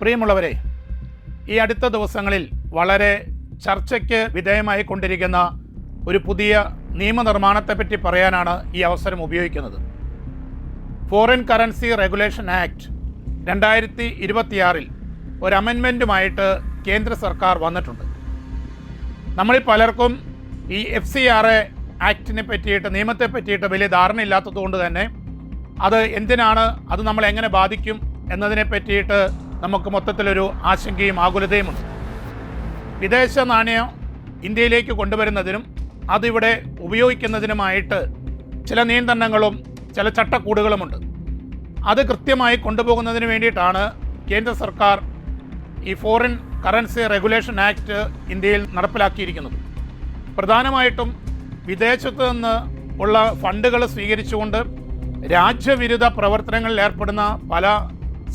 പ്രിയമുള്ളവരെ, ഈ അടുത്ത ദിവസങ്ങളിൽ വളരെ ചർച്ചയ്ക്ക് വിധേയമായി കൊണ്ടിരിക്കുന്ന ഒരു പുതിയ നിയമനിർമ്മാണത്തെപ്പറ്റി പറയാനാണ് ഈ അവസരം ഉപയോഗിക്കുന്നത്. ഫോറിൻ കറൻസി റെഗുലേഷൻ ആക്ട് 2026 ഒരു അമെൻമെൻറ്റുമായിട്ട് കേന്ദ്ര സർക്കാർ വന്നിട്ടുണ്ട്. നമ്മളിൽ പലർക്കും ഈ FCRA ആക്ടിനെ പറ്റിയിട്ട്, നിയമത്തെ പറ്റിയിട്ട് വലിയ ധാരണയില്ലാത്തതുകൊണ്ട് തന്നെ അത് എന്തിനാണ്, അത് നമ്മളെ എങ്ങനെ ബാധിക്കും എന്നതിനെ പറ്റിയിട്ട് നമുക്ക് മൊത്തത്തിലൊരു ആശങ്കയും ആകുലതയുമുണ്ട്. വിദേശ നാണയം ഇന്ത്യയിലേക്ക് കൊണ്ടുവരുന്നതിനും അതിവിടെ ഉപയോഗിക്കുന്നതിനുമായിട്ട് ചില നിയന്ത്രണങ്ങളും ചില ചട്ടക്കൂടുകളുമുണ്ട്. അത് കൃത്യമായി കൊണ്ടുപോകുന്നതിന് വേണ്ടിയിട്ടാണ് കേന്ദ്ര സർക്കാർ ഈ ഫോറിൻ കറൻസി റെഗുലേഷൻ ആക്ട് ഇന്ത്യയിൽ നടപ്പിലാക്കിയിരിക്കുന്നത്. പ്രധാനമായിട്ടും വിദേശത്ത് നിന്ന് ഉള്ള ഫണ്ടുകൾ സ്വീകരിച്ചുകൊണ്ട് രാജ്യവിരുദ്ധ പ്രവർത്തനങ്ങളിൽ ഏർപ്പെടുന്ന പല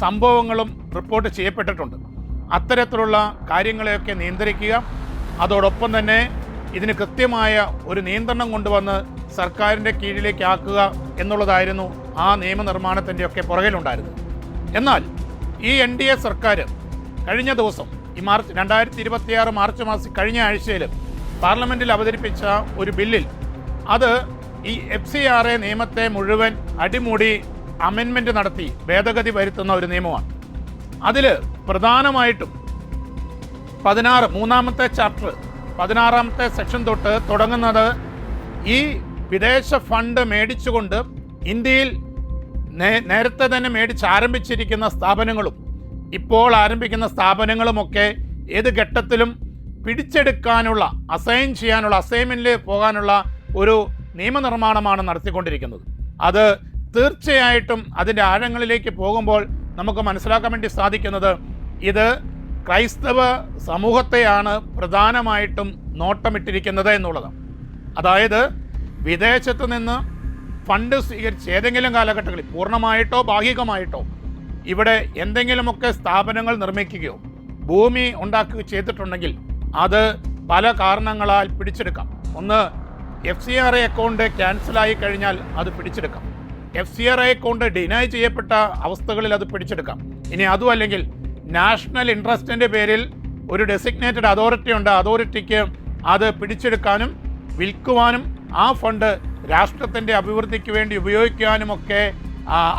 സംഭവങ്ങളും റിപ്പോർട്ട് ചെയ്യപ്പെട്ടിട്ടുണ്ട്. അത്തരത്തിലുള്ള കാര്യങ്ങളെയൊക്കെ നിയന്ത്രിക്കുക, അതോടൊപ്പം തന്നെ ഇതിന് കൃത്യമായ ഒരു നിയന്ത്രണം കൊണ്ടുവന്ന് സർക്കാരിൻ്റെ കീഴിലേക്ക് ആക്കുക എന്നുള്ളതായിരുന്നു ആ നിയമനിർമ്മാണത്തിൻ്റെ ഒക്കെ പുറകിലുണ്ടായിരുന്നത്. എന്നാൽ ഈ NDA സർക്കാർ കഴിഞ്ഞ ദിവസം ഈ 2026 മാർച്ച് മാസം കഴിഞ്ഞ ആഴ്ചയിൽ പാർലമെൻറ്റിൽ അവതരിപ്പിച്ച ഒരു ബില്ലിൽ അത് ഈ FCRA നിയമത്തെ മുഴുവൻ അടിമുടി അമെൻമെൻറ്റ് നടത്തി ഭേദഗതി വരുത്തുന്ന ഒരു നിയമമാണ്. അതിൽ പ്രധാനമായിട്ടും 16 ചാപ്റ്റർ 16 സെക്ഷൻ തൊട്ട് തുടങ്ങുന്നത് ഈ വിദേശ ഫണ്ട് മേടിച്ചുകൊണ്ട് ഇന്ത്യയിൽ നേരത്തെ തന്നെ ആരംഭിച്ചിരിക്കുന്ന സ്ഥാപനങ്ങളും ഇപ്പോൾ ആരംഭിക്കുന്ന സ്ഥാപനങ്ങളുമൊക്കെ ഏത് ഘട്ടത്തിലും പിടിച്ചെടുക്കാനുള്ള, അസൈൻമെൻറ്റിൽ പോകാനുള്ള ഒരു നിയമനിർമ്മാണമാണ് നടത്തിക്കൊണ്ടിരിക്കുന്നത്. അത് തീർച്ചയായിട്ടും അതിൻ്റെ ആഴങ്ങളിലേക്ക് പോകുമ്പോൾ നമുക്ക് മനസ്സിലാക്കാൻ വേണ്ടി സാധിക്കുന്നത് ഇത് ക്രൈസ്തവ സമൂഹത്തെയാണ് പ്രധാനമായിട്ടും നോട്ടമിട്ടിരിക്കുന്നത് എന്നുള്ളതാണ്. അതായത് വിദേശത്ത് നിന്ന് ഫണ്ട് സ്വീകരിച്ച് ഏതെങ്കിലും കാലഘട്ടങ്ങളിൽ പൂർണ്ണമായിട്ടോ ഭാഗികമായിട്ടോ ഇവിടെ എന്തെങ്കിലുമൊക്കെ സ്ഥാപനങ്ങൾ നിർമ്മിക്കുകയോ ഭൂമി ഉണ്ടാക്കുകയോ ചെയ്തിട്ടുണ്ടെങ്കിൽ അത് പല കാരണങ്ങളാൽ പിടിച്ചെടുക്കാം. ഒന്ന്, FCRA അക്കൗണ്ട് ക്യാൻസലായി കഴിഞ്ഞാൽ അത് പിടിച്ചെടുക്കാം. FCRA അക്കൗണ്ട് ഡിനൈ ചെയ്യപ്പെട്ട അവസ്ഥകളിൽ അത് പിടിച്ചെടുക്കാം. ഇനി അതും അല്ലെങ്കിൽ നാഷണൽ ഇൻട്രസ്റ്റിൻ്റെ പേരിൽ ഒരു ഡെസിഗ്നേറ്റഡ് അതോറിറ്റി ഉണ്ട്, അതോറിറ്റിക്ക് അത് പിടിച്ചെടുക്കാനും വിൽക്കുവാനും ആ ഫണ്ട് രാഷ്ട്രത്തിൻ്റെ അഭിവൃദ്ധിക്ക് വേണ്ടി ഉപയോഗിക്കാനുമൊക്കെ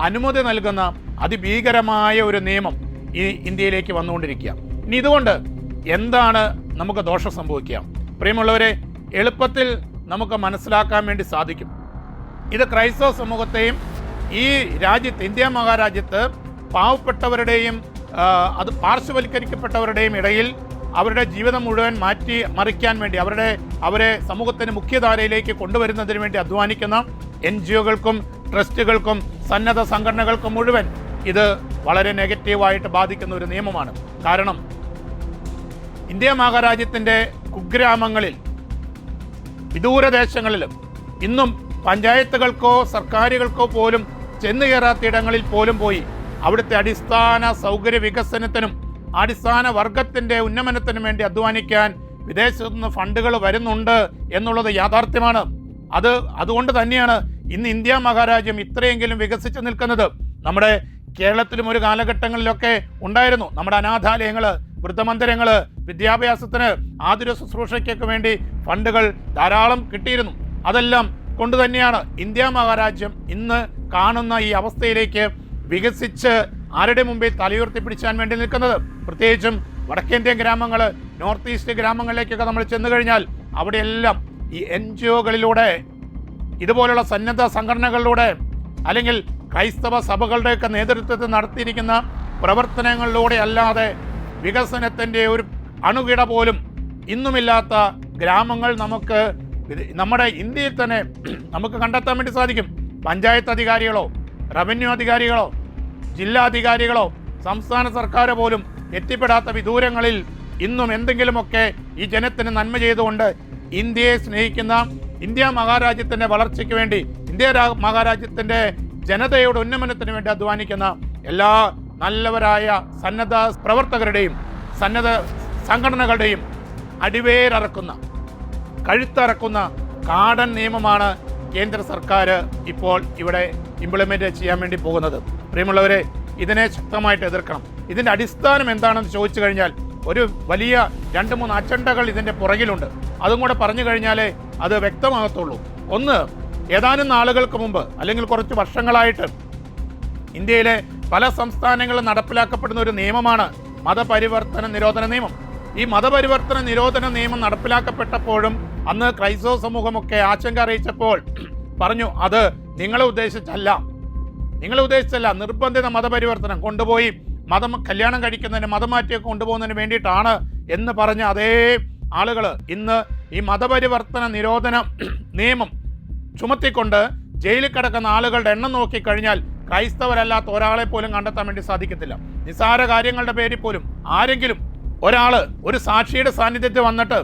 അനുമതി നൽകുന്ന അതിഭീകരമായ ഒരു നിയമം ഈ ഇന്ത്യയിലേക്ക് വന്നുകൊണ്ടിരിക്കുക. ഇനി ഇതുകൊണ്ട് എന്താണ് നമുക്ക് ദോഷം സംഭവിക്കുക? പ്രിയമുള്ളവരെ, എളുപ്പത്തിൽ നമുക്ക് മനസ്സിലാക്കാൻ വേണ്ടി സാധിക്കും. ഇത് ക്രൈസ്തവ സമൂഹത്തെയും ഈ രാജ്യത്ത്, ഇന്ത്യ മഹാരാജ്യത്ത് പാവപ്പെട്ടവരുടെയും അത് പാർശ്വവൽക്കരിക്കപ്പെട്ടവരുടെയും ഇടയിൽ അവരുടെ ജീവിതം മുഴുവൻ മറിക്കാൻ വേണ്ടി അവരെ സമൂഹത്തിന് മുഖ്യധാരയിലേക്ക് കൊണ്ടുവരുന്നതിന് വേണ്ടി അധ്വാനിക്കുന്ന NGOകൾക്കും ട്രസ്റ്റുകൾക്കും സന്നദ്ധ സംഘടനകൾക്കും മുഴുവൻ ഇത് വളരെ നെഗറ്റീവായിട്ട് ബാധിക്കുന്ന ഒരു നിയമമാണ്. കാരണം ഇന്ത്യ മഹാരാജ്യത്തിൻ്റെ കുഗ്രാമങ്ങളിൽ, വിദൂരദേശങ്ങളിലും ഇന്നും പഞ്ചായത്തുകൾക്കോ സർക്കാരുകൾക്കോ പോലും ചെന്നു കയറാത്ത ഇടങ്ങളിൽ പോലും പോയി അവിടുത്തെ അടിസ്ഥാന സൗകര്യ വികസനത്തിനും അടിസ്ഥാന വർഗത്തിൻ്റെ ഉന്നമനത്തിനും വേണ്ടി അധ്വാനിക്കാൻ വിദേശത്തു നിന്ന് ഫണ്ടുകൾ വരുന്നുണ്ട് എന്നുള്ളത് യാഥാർത്ഥ്യമാണ്. അതുകൊണ്ട് തന്നെയാണ് ഇന്ന് ഇന്ത്യ മഹാരാജ്യം ഇത്രയെങ്കിലും വികസിച്ച് നിൽക്കുന്നത്. നമ്മുടെ കേരളത്തിലും ഒരു കാലഘട്ടങ്ങളിലൊക്കെ ഉണ്ടായിരുന്നു. നമ്മുടെ അനാഥാലയങ്ങൾ, വൃദ്ധമന്ദിരങ്ങൾ, വിദ്യാഭ്യാസത്തിന്, ആതുര ശുശ്രൂഷയ്ക്കൊക്കെ വേണ്ടി ഫണ്ടുകൾ ധാരാളം കിട്ടിയിരുന്നു. അതെല്ലാം കൊണ്ട് തന്നെയാണ് ഇന്ത്യ മഹാരാജ്യം ഇന്ന് കാണുന്ന ഈ അവസ്ഥയിലേക്ക് വികസിച്ച് ആരുടെ മുമ്പിൽ തലയുയർത്തി പിടിച്ചാൻ വേണ്ടി നിൽക്കുന്നത്. പ്രത്യേകിച്ചും വടക്കേന്ത്യൻ ഗ്രാമങ്ങൾ, നോർത്ത് ഈസ്റ്റ് ഗ്രാമങ്ങളിലേക്കൊക്കെ നമ്മൾ ചെന്നു കഴിഞ്ഞാൽ അവിടെയെല്ലാം ഈ NGOകളിലൂടെ, ഇതുപോലുള്ള സന്നദ്ധ സംഘടനകളിലൂടെ, അല്ലെങ്കിൽ ക്രൈസ്തവ സഭകളുടെയൊക്കെ നേതൃത്വത്തിൽ നടത്തിയിരിക്കുന്ന പ്രവർത്തനങ്ങളിലൂടെ അല്ലാതെ വികസനത്തിൻ്റെ ഒരു അണുകിട പോലും ഇന്നുമില്ലാത്ത ഗ്രാമങ്ങൾ നമുക്ക് നമ്മുടെ ഇന്ത്യയിൽ തന്നെ നമുക്ക് കണ്ടെത്താൻ വേണ്ടി സാധിക്കും. പഞ്ചായത്ത് അധികാരികളോ റവന്യൂ അധികാരികളോ ജില്ലാധികാരികളോ സംസ്ഥാന സർക്കാർ പോലും എത്തിപ്പെടാത്ത വിദൂരങ്ങളിൽ ഇന്നും എന്തെങ്കിലുമൊക്കെ ഈ ജനത്തിന് നന്മ ചെയ്തുകൊണ്ട് ഇന്ത്യയെ സ്നേഹിക്കുന്ന, ഇന്ത്യ മഹാരാജ്യത്തിൻ്റെ വളർച്ചയ്ക്ക് വേണ്ടി, ഇന്ത്യ മഹാരാജ്യത്തിൻ്റെ ജനതയുടെ ഉന്നമനത്തിന് വേണ്ടി അധ്വാനിക്കുന്ന എല്ലാ നല്ലവരായ സന്നദ്ധ പ്രവർത്തകരുടെയും സന്നദ്ധ സംഘടനകളുടെയും അടിവേരറക്കുന്ന, കഴുത്തറക്കുന്ന കാടൻ നിയമമാണ് കേന്ദ്ര സർക്കാർ ഇപ്പോൾ ഇവിടെ ഇംപ്ലിമെൻ്റ് ചെയ്യാൻ വേണ്ടി പോകുന്നത്. പ്രിയമുള്ളവരെ, ഇതിനെ ശക്തമായിട്ട് എതിർക്കണം. ഇതിൻ്റെ അടിസ്ഥാനം എന്താണെന്ന് ചോദിച്ചു കഴിഞ്ഞാൽ ഒരു വലിയ 2-3 അജണ്ടകൾ ഇതിൻ്റെ പുറകിലുണ്ട്. അതും കൂടെ പറഞ്ഞു കഴിഞ്ഞാലേ അത് വ്യക്തമാകത്തുള്ളൂ. ഒന്ന്, ഏതാനും നാളുകൾക്ക് മുമ്പ് അല്ലെങ്കിൽ കുറച്ച് വർഷങ്ങളായിട്ട് ഇന്ത്യയിലെ പല സംസ്ഥാനങ്ങളിലും നടപ്പിലാക്കപ്പെടുന്ന ഒരു നിയമമാണ് മതപരിവർത്തന നിരോധന നിയമം. ഈ മതപരിവർത്തന നിരോധന നിയമം നടപ്പിലാക്കപ്പെട്ടപ്പോഴും അന്ന് ക്രൈസ്തവ സമൂഹമൊക്കെ ആശങ്ക അറിയിച്ചപ്പോൾ പറഞ്ഞു, അത് നിങ്ങളെ ഉദ്ദേശിച്ചല്ല, നിർബന്ധിത മതപരിവർത്തനം കൊണ്ടുപോയി കല്യാണം കഴിക്കുന്നതിന് മതം മാറ്റിയൊക്കെ കൊണ്ടുപോകുന്നതിന് വേണ്ടിയിട്ടാണ് എന്ന് പറഞ്ഞ അതേ ആളുകൾ ഇന്ന് ഈ മതപരിവർത്തന നിരോധന നിയമം ചുമത്തിക്കൊണ്ട് ജയിലിൽ കിടക്കുന്ന ആളുകളുടെ എണ്ണം നോക്കിക്കഴിഞ്ഞാൽ ക്രൈസ്തവരല്ലാത്ത ഒരാളെ പോലും കണ്ടെത്താൻ വേണ്ടി സാധിക്കത്തില്ല. നിസ്സാര കാര്യങ്ങളുടെ പേരിൽ പോലും ആരെങ്കിലും ഒരു സാക്ഷിയുടെ സാന്നിധ്യത്തിൽ വന്നിട്ട്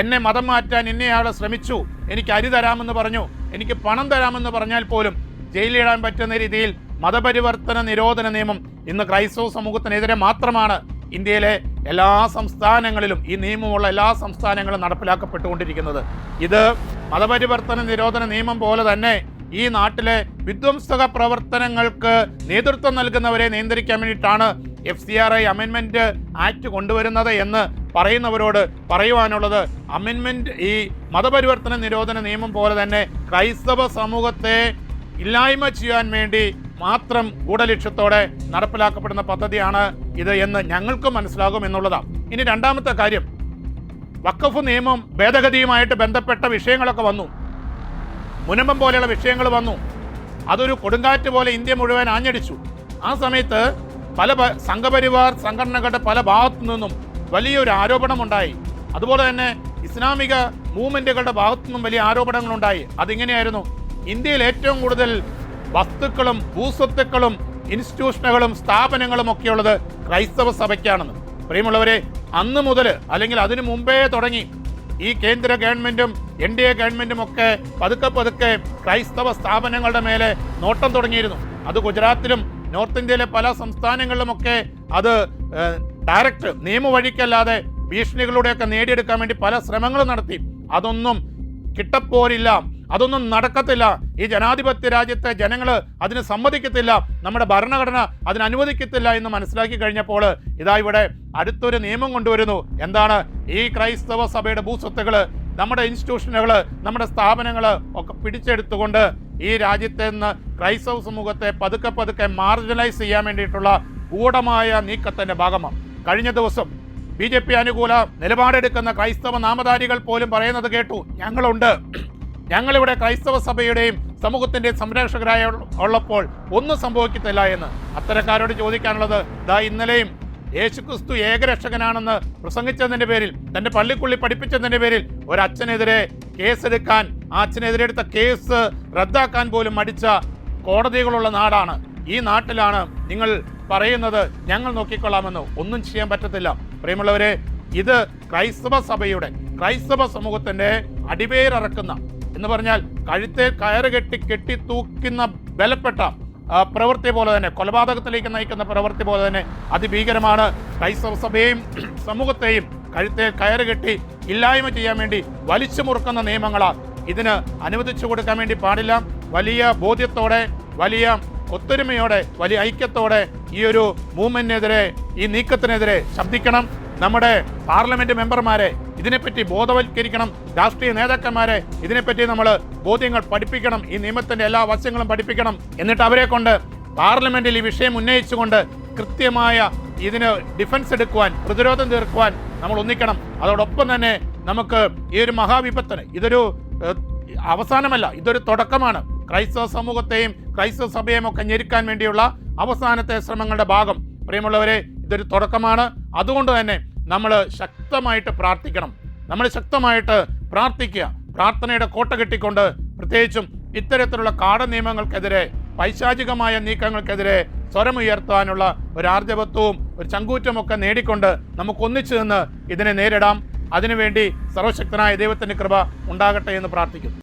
എന്നെ മതം മാറ്റാൻ ഇന്നയാൾ ശ്രമിച്ചു, എനിക്ക് അരി തരാമെന്ന് പറഞ്ഞു, എനിക്ക് പണം തരാമെന്ന് പറഞ്ഞാൽ പോലും ജയിലിടാൻ പറ്റുന്ന രീതിയിൽ മതപരിവർത്തന നിരോധന നിയമം ഇന്ന് ക്രൈസ്തവ സമൂഹത്തിനെതിരെ മാത്രമാണ് ഇന്ത്യയിലെ എല്ലാ സംസ്ഥാനങ്ങളിലും, ഈ നിയമമുള്ള എല്ലാ സംസ്ഥാനങ്ങളും നടപ്പിലാക്കപ്പെട്ടുകൊണ്ടിരിക്കുന്നത്. ഇത് മതപരിവർത്തന നിരോധന നിയമം പോലെ തന്നെ ഈ നാട്ടിലെ വിധ്വംസക പ്രവർത്തനങ്ങൾക്ക് നേതൃത്വം നൽകുന്നവരെ നിയന്ത്രിക്കാൻ വേണ്ടിയിട്ടാണ് FCRI അമെൻമെന്റ് ആക്ട് കൊണ്ടുവരുന്നത് എന്ന് പറയുന്നവരോട് പറയുവാനുള്ളത്, അമെൻമെന്റ് ഈ മതപരിവർത്തന നിരോധന നിയമം പോലെ തന്നെ ക്രൈസ്തവ സമൂഹത്തെ ഇല്ലായ്മ ചെയ്യാൻ വേണ്ടി മാത്രം ഗൂഢലക്ഷ്യത്തോടെ നടപ്പിലാക്കപ്പെടുന്ന പദ്ധതിയാണ് ഇത് എന്ന് ഞങ്ങൾക്ക് മനസ്സിലാകും എന്നുള്ളതാണ്. ഇനി രണ്ടാമത്തെ കാര്യം, വഖഫ് നിയമം ഭേദഗതിയുമായിട്ട് ബന്ധപ്പെട്ട വിഷയങ്ങളൊക്കെ വന്നു, മുനമ്പം പോലെയുള്ള വിഷയങ്ങൾ വന്നു. അതൊരു കൊടുങ്കാറ്റ് പോലെ ഇന്ത്യ മുഴുവൻ ആഞ്ഞടിച്ചു. ആ സമയത്ത് പല സംഘപരിവാർ സംഘടനകളുടെ പല ഭാഗത്തു നിന്നും വലിയൊരു ആരോപണമുണ്ടായി. അതുപോലെ തന്നെ ഇസ്ലാമിക മൂവ്മെൻറ്റുകളുടെ ഭാഗത്തു നിന്നും വലിയ ആരോപണങ്ങളുണ്ടായി. അതിങ്ങനെയായിരുന്നു, ഇന്ത്യയിൽ ഏറ്റവും കൂടുതൽ വസ്തുക്കളും ഭൂസ്വത്തുക്കളും ഇൻസ്റ്റിറ്റ്യൂഷനുകളും സ്ഥാപനങ്ങളും ഒക്കെയുള്ളത് ക്രൈസ്തവ സഭയ്ക്കാണെന്ന്. പ്രിയമുള്ളവരെ, അന്ന് മുതൽ അല്ലെങ്കിൽ അതിനു മുമ്പേ തുടങ്ങി ഈ കേന്ദ്ര ഗവൺമെൻറ്റും NDA ഗവൺമെൻറ്റും ഒക്കെ പതുക്കെ ക്രൈസ്തവ സ്ഥാപനങ്ങളുടെ മേലെ നോട്ടം തുടങ്ങിയിരുന്നു. അത് ഗുജറാത്തിലും നോർത്ത് ഇന്ത്യയിലെ പല സംസ്ഥാനങ്ങളിലുമൊക്കെ അത് ഡയറക്റ്റ് നിയമവഴിക്കല്ലാതെ ഭീഷണികളുടെയൊക്കെ നേടിയെടുക്കാൻ വേണ്ടി പല ശ്രമങ്ങളും നടത്തി. അതൊന്നും കിട്ടപ്പോരില്ല, അതൊന്നും നടക്കത്തില്ല. ഈ ജനാധിപത്യ രാജ്യത്തെ ജനങ്ങൾ അതിന് സമ്മതിക്കത്തില്ല, നമ്മുടെ ഭരണഘടന അതിനനുവദിക്കത്തില്ല എന്ന് മനസ്സിലാക്കി കഴിഞ്ഞപ്പോൾ ഇതാ ഇവിടെ അടുത്തൊരു നിയമം കൊണ്ടുവരുന്നു. എന്താണ്? ഈ ക്രൈസ്തവ സഭയുടെ ഭൂസ്വത്തുകൾ, നമ്മുടെ ഇൻസ്റ്റിറ്റ്യൂഷനുകൾ, നമ്മുടെ സ്ഥാപനങ്ങൾ ഒക്കെ പിടിച്ചെടുത്തുകൊണ്ട് ഈ രാജ്യത്തെ നിന്ന് ക്രൈസ്തവ സമൂഹത്തെ പതുക്കെ മാർജിനലൈസ് ചെയ്യാൻ വേണ്ടിയിട്ടുള്ള ഗൂഢമായ നീക്കത്തിൻ്റെ ഭാഗമാണ്. കഴിഞ്ഞ ദിവസം BJP അനുകൂല നിലപാടെടുക്കുന്ന ക്രൈസ്തവ നാമധാരികൾ പോലും പറയുന്നത് കേട്ടു, ഞങ്ങളിവിടെ ക്രൈസ്തവ സഭയുടെയും സമൂഹത്തിൻ്റെയും സംരക്ഷകരായ ഉള്ളപ്പോൾ ഒന്നും സംഭവിക്കത്തില്ല എന്ന്. അത്തരക്കാരോട് ചോദിക്കാനുള്ളത്, ഇന്നലെയും യേശുക്രിസ്തു ഏകരക്ഷകനാണെന്ന് പ്രസംഗിച്ചതിൻ്റെ പേരിൽ, തൻ്റെ പള്ളിക്കുള്ളിൽ പഠിപ്പിച്ചതിൻ്റെ പേരിൽ ഒരച്ഛനെതിരെ കേസെടുക്കാൻ, ആ അച്ഛനെതിരെ എടുത്ത കേസ് റദ്ദാക്കാൻ പോലും മടിച്ച കോടതികളുള്ള നാടാണ്. ഈ നാട്ടിലാണ് നിങ്ങൾ പറയുന്നത് ഞങ്ങൾ നോക്കിക്കൊള്ളാമെന്ന്. ഒന്നും ചെയ്യാൻ പറ്റത്തില്ല. പ്രിയമുള്ളവരെ, ഇത് ക്രൈസ്തവ സമൂഹത്തിൻ്റെ അടിവേരിറക്കുന്ന എന്ന് പറഞ്ഞാൽ കഴുത്തെ കയറ് കെട്ടി തൂക്കുന്ന ബലപ്പെട്ട പ്രവൃത്തി പോലെ തന്നെ, കൊലപാതകത്തിലേക്ക് നയിക്കുന്ന പ്രവൃത്തി പോലെ തന്നെ അതിഭീകരമാണ്. ക്രൈസ്തവ സഭയെയും സമൂഹത്തെയും കഴുത്തെ കയറ് കെട്ടി ഇല്ലായ്മ ചെയ്യാൻ വേണ്ടി വലിച്ചു മുറുക്കുന്ന നിയമങ്ങളാണ്. ഇതിന് അനുവദിച്ചു കൊടുക്കാൻ വേണ്ടി പാടില്ല. വലിയ ബോധ്യത്തോടെ, വലിയ ഒത്തൊരുമയോടെ, വലിയ ഐക്യത്തോടെ ഈ ഒരു മൂവ്മെന്റിനെതിരെ, ഈ നീക്കത്തിനെതിരെ ശബ്ദിക്കണം. നമ്മുടെ പാർലമെന്റ് മെമ്പർമാരെ ഇതിനെപ്പറ്റി ബോധവൽക്കരിക്കണം. രാഷ്ട്രീയ നേതാക്കന്മാരെ ഇതിനെപ്പറ്റി നമ്മൾ ബോധ്യങ്ങൾ പഠിപ്പിക്കണം. ഈ നിയമത്തിന്റെ എല്ലാ വശങ്ങളും പഠിപ്പിക്കണം. എന്നിട്ട് അവരെ കൊണ്ട് പാർലമെന്റിൽ ഈ വിഷയം ഉന്നയിച്ചുകൊണ്ട് കൃത്യമായ ഇതിന് ഡിഫൻസ് എടുക്കുവാൻ, പ്രതിരോധം തീർക്കുവാൻ നമ്മൾ ഒന്നിക്കണം. അതോടൊപ്പം തന്നെ നമുക്ക് ഈ ഒരു മഹാവിപത്തിന് ഇതൊരു അവസാനമല്ല, ഇതൊരു തുടക്കമാണ്. ക്രൈസ്തവ സമൂഹത്തെയും ക്രൈസ്തവ സഭയെയും ഒക്കെ ഞെരുക്കാൻ വേണ്ടിയുള്ള അവസാനത്തെ ശ്രമങ്ങളുടെ ഭാഗം. പ്രിയമുള്ളവരെ, ഇതൊരു തുടക്കമാണ്. അതുകൊണ്ട് തന്നെ നമ്മൾ ശക്തമായിട്ട് പ്രാർത്ഥിക്കണം. നമ്മൾ ശക്തമായിട്ട് പ്രാർത്ഥിക്കുക. പ്രാർത്ഥനയുടെ കോട്ട കെട്ടിക്കൊണ്ട്, പ്രത്യേകിച്ചും ഇത്തരത്തിലുള്ള നിയമങ്ങൾക്കെതിരെ, പൈശാചികമായ നീക്കങ്ങൾക്കെതിരെ സ്വരമുയർത്താനുള്ള ഒരു ആർജവത്വവും ഒരു ചങ്കൂറ്റമൊക്കെ നേടിക്കൊണ്ട് നമുക്കൊന്നിച്ചു നിന്ന് ഇതിനെ നേരിടാം. അതിനുവേണ്ടി സർവശക്തനായ ദൈവത്തിൻ്റെ കൃപ ഉണ്ടാകട്ടെ എന്ന് പ്രാർത്ഥിക്കുന്നു.